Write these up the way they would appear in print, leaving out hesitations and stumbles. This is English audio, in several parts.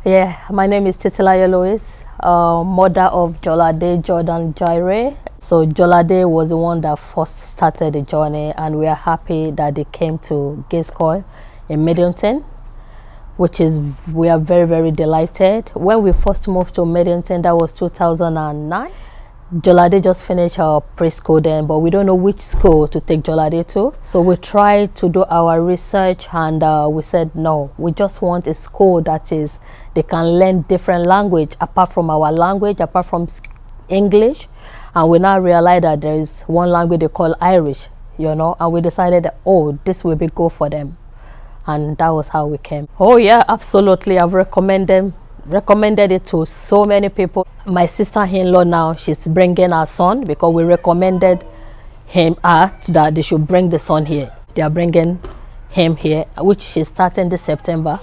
Yeah, my name is Tatilayo, mother of Sheoladh, Jordan, Jaire. So Sheoladh was the one that first started the journey, and we are happy that they came to Gaelscoil in Midleton, we are very, very delighted. When we first moved to Midleton, that was 2009. Sheoladh just finished her preschool then, but we don't know which school to take Sheoladh to. So we tried to do our research, and we said no, we just want a school that is they can learn different language apart from our language, apart from English. And we now realize that there is one language they call Irish, and we decided that, oh, this will be good for them. And that was how we came. Oh yeah, absolutely. I've recommended it to so many people. My sister-in-law now, she's bringing her son because we recommended that they should bring the son here. They are bringing him here, which she's starting this September.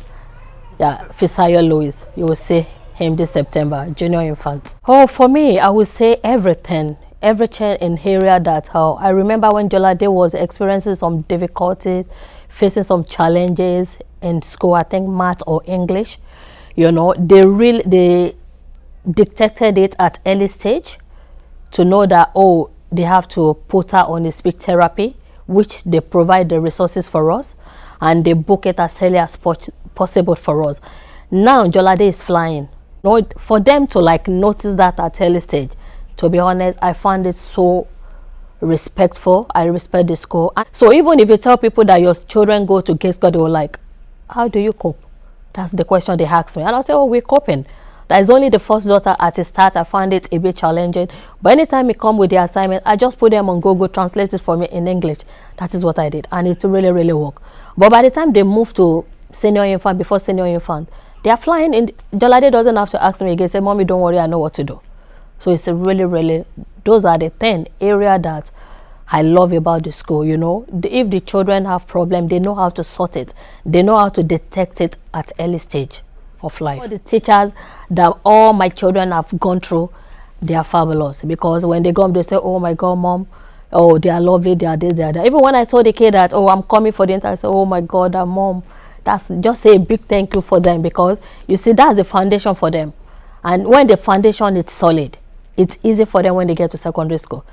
Yeah, Fisayo Louis, you will see him this September, junior infant. Oh, for me, I would say everything in area that I remember when Sheoladh was experiencing some difficulties, facing some challenges in school, I think math or English. They detected it at early stage to know that, oh, they have to put her on a speech therapy, which they provide the resources for us, and they book it as early as possible for us. Now Sheoladh is flying. For them to notice that at early stage, to be honest, I found it so respectful. I respect the school. So even if you tell people that your children go to Gaelscoil, they were like, how do you cope? That's the question they asked me. And I say, oh, we're coping. That is only the first daughter at the start. I found it a bit challenging. But anytime it come with the assignment, I just put them on Google, translate it for me in English. That is what I did. And it really, really worked. But by the time they move to senior infant, before senior infant, they are flying in. Sheoladh doesn't have to ask me again, say, Mommy, don't worry, I know what to do. So it's a really, really, those are the 10 areas that I love about the school. If the children have problems, they know how to sort it. They know how to detect it at early stage of life. All the teachers that all my children have gone through, they are fabulous, because when they come, they say, oh my God, Mom, oh, they are lovely, they are this, they are that. Even when I told the kid that, oh, I'm coming for the interview, I said, oh my God, Mom, that's just say a big thank you for them, because you see, that's the foundation for them. And when the foundation is solid, it's easy for them when they get to secondary school.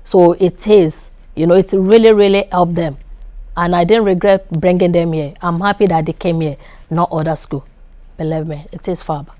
So it is, it really, really helped them. And I didn't regret bringing them here. I'm happy that they came here, not other school. Believe me, it is fab.